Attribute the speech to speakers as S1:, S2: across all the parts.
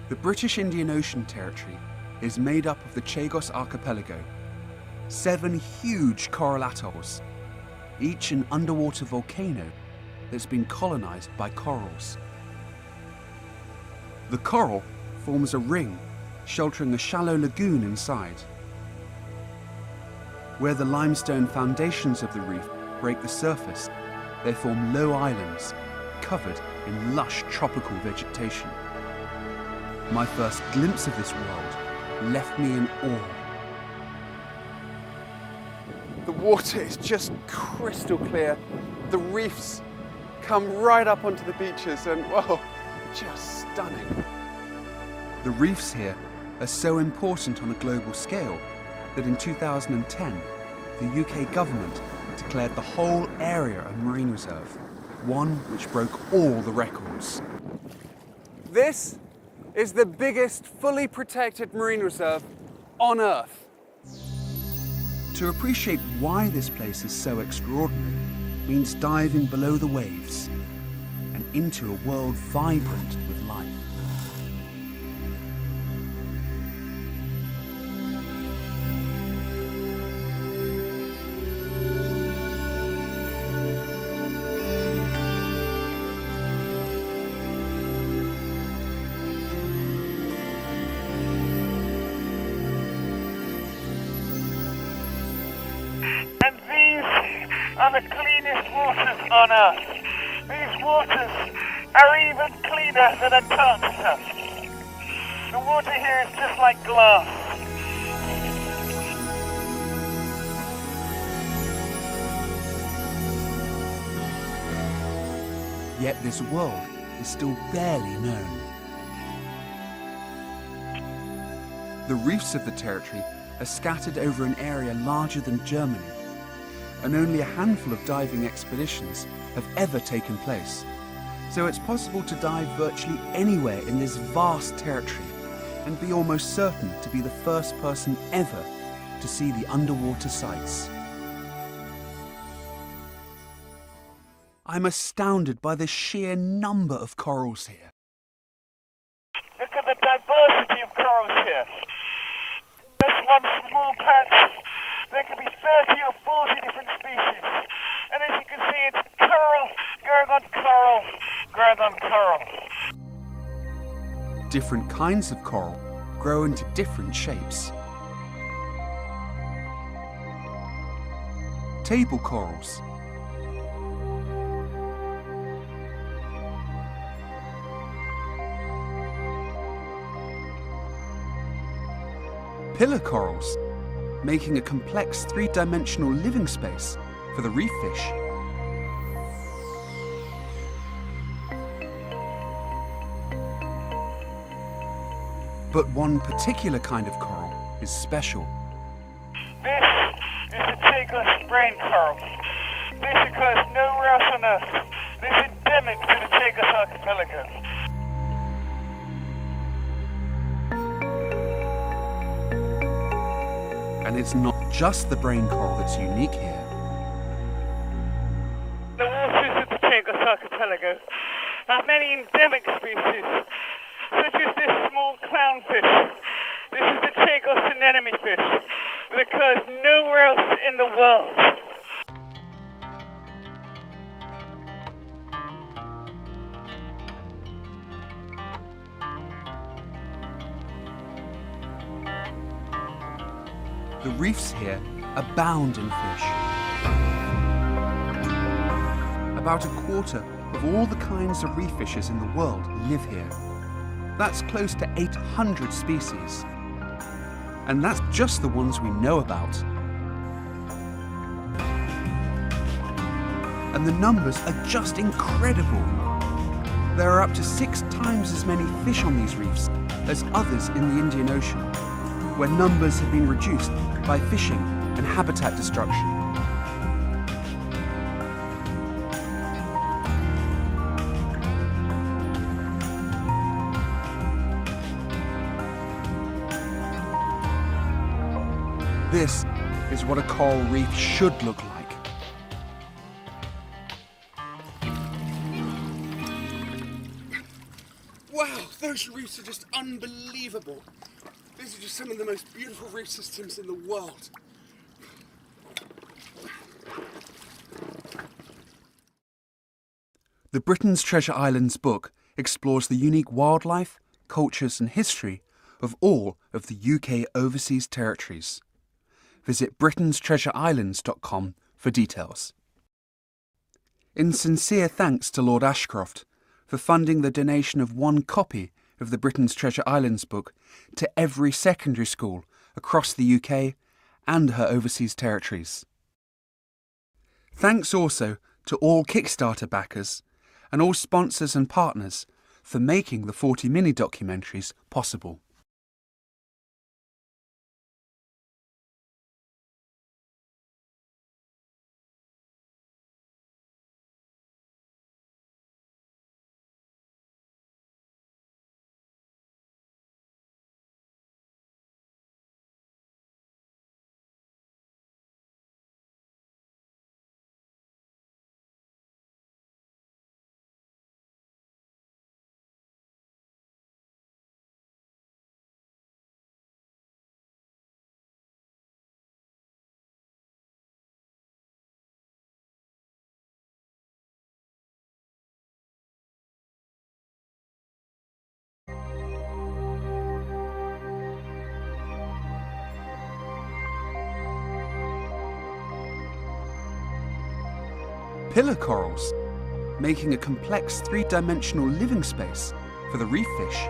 S1: The British Indian Ocean Territory is made up of the Chagos Archipelago, 7 huge coral atolls, each an underwater volcano that's been colonized by corals. The coral forms a ring sheltering a shallow lagoon inside. Where the limestone foundations of the reef break the surface, they form low islands covered in lush tropical vegetation. My first glimpse of this world left me in awe. The water is just crystal clear. The reefs come right up onto the beaches and, whoa, just stunning. The reefs here are so important on a global scale that in 2010, the UK government declared the whole area a marine reserve, one which broke all the records. This is the biggest fully protected marine reserve on Earth. To appreciate why this place is so extraordinary means diving below the waves and into a world vibrant with life.
S2: And these are the cleanest waters on Earth. These waters are even cleaner than Antarctica. The water here is just like glass.
S1: Yet this world is still barely known. The reefs of the territory are scattered over an area larger than Germany, and only a handful of diving expeditions have ever taken place. So it's possible to dive virtually anywhere in this vast territory and be almost certain to be the first person ever to see the underwater sights. I'm astounded by the sheer number of corals here.
S2: Look at the diversity of corals here. This one small patch, there could be 30 or 40 different species. And as you can see, it's coral, growing on coral, growing on coral.
S1: Different kinds of coral grow into different shapes. Table corals, pillar corals, making a complex 3-dimensional living space for the reef fish. But one particular kind of coral is special.
S2: This is the Chagos brain coral. This occurs nowhere else on Earth. This is endemic to the Chagos archipelago.
S1: And it's not just the brain coral that's unique here.
S2: The waters of the Chagos archipelago have many endemic species, such as this small clownfish. This is the Chagos anemone fish that occurs nowhere else in the world.
S1: The reefs here abound in fish. About a quarter of all the kinds of reef fishes in the world live here. That's close to 800 species. And that's just the ones we know about. And the numbers are just incredible. There are up to 6 times as many fish on these reefs as others in the Indian Ocean, where numbers have been reduced by fishing and habitat destruction. This is what a coral reef should look like. Wow, those reefs are just unbelievable. These are just some of the most beautiful reef systems in the world. The Britain's Treasure Islands book explores the unique wildlife, cultures and history of all of the UK overseas territories. Visit britainstreasureislands.com for details. In sincere thanks to Lord Ashcroft for funding the donation of 1 copy of the Britain's Treasure Islands book to every secondary school across the UK and her overseas territories. Thanks also to all Kickstarter backers and all sponsors and partners for making the 40 mini-documentaries possible. Pillar corals, making a complex 3-dimensional living space for the reef fish.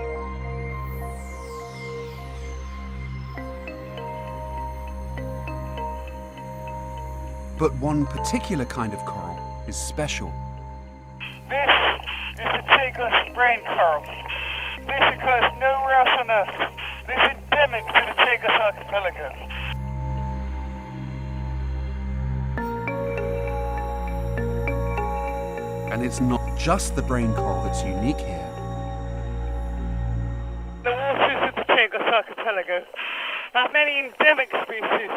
S1: But one particular kind of coral is special.
S2: This is the Chagos brain coral. This occurs nowhere else on Earth. This is endemic to the Chagos archipelago.
S1: And it's not just the brain coral that's unique here.
S2: The waters of the Chagos archipelago have many endemic species,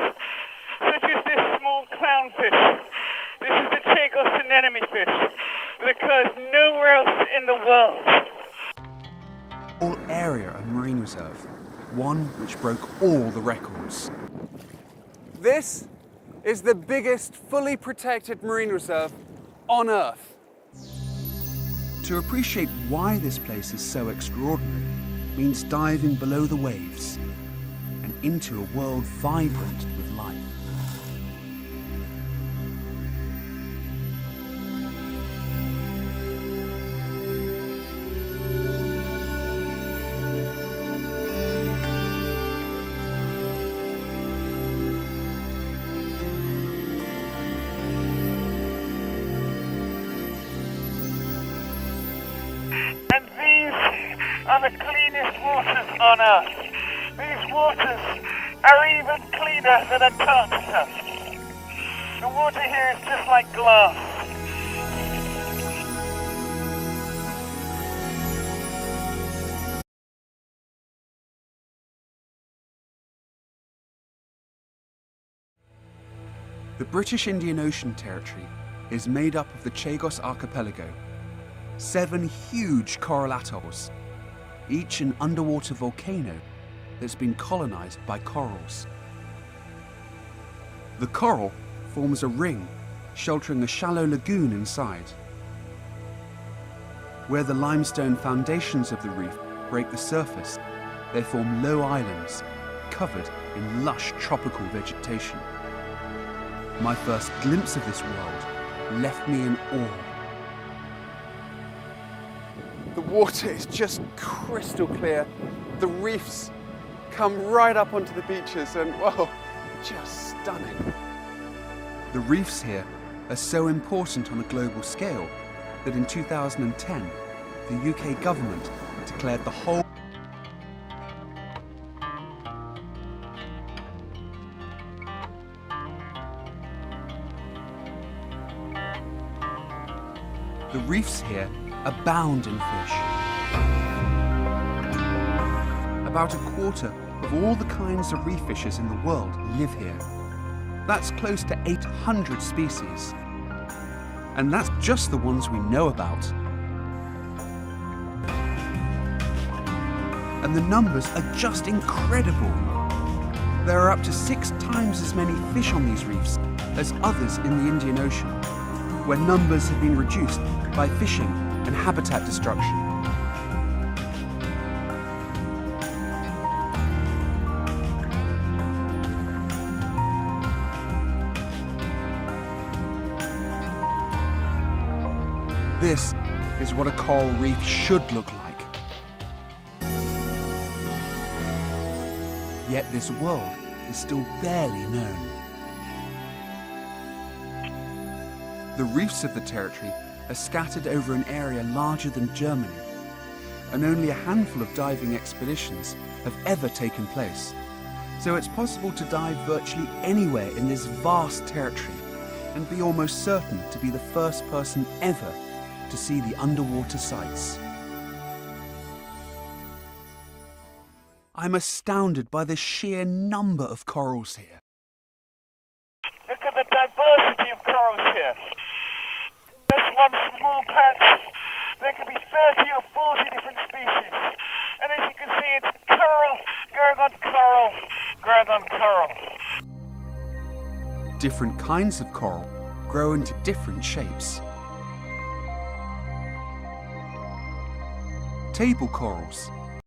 S2: such as this small clownfish. This is the Chagos anemone fish that occurs nowhere else in the world.
S1: All area of marine reserve, one which broke all the records. This is the biggest fully protected marine reserve on Earth. To appreciate why this place is so extraordinary means diving below the waves and into a world vibrant with life.
S2: And these are the cleanest waters on Earth. These waters are even cleaner than Antarctica. The water here is just like glass.
S1: The British Indian Ocean Territory is made up of the Chagos Archipelago, 7 huge coral atolls, each an underwater volcano that's been colonized by corals. The coral forms a ring sheltering a shallow lagoon inside. Where the limestone foundations of the reef break the surface, they form low islands covered in lush tropical vegetation. My first glimpse of this world left me in awe. The water is just crystal clear. The reefs come right up onto the beaches and, well, just stunning. The reefs here are so important on a global scale that in 2010, the UK government declared the whole The reefs here abound in fish. About a quarter of all the kinds of reef fishes in the world live here. That's close to 800 species. And that's just the ones we know about. and the numbers are just incredible. There are up to 6 times as many fish on these reefs as others in the Indian Ocean, where numbers have been reduced by fishing and habitat destruction. This is what a coral reef should look like. Yet this world is still barely known. The reefs of the territory are scattered over an area larger than Germany, and only a handful of diving expeditions have ever taken place. So it's possible to dive virtually anywhere in this vast territory and be almost certain to be the first person ever to see the underwater sights. I'm astounded by the sheer number of corals here.
S2: Look at the diversity of corals here. This one small patch, there could be 30 or 40 different species. And as you can see, it's coral, going on coral, going on coral.
S1: Different kinds of coral grow into different shapes. Table corals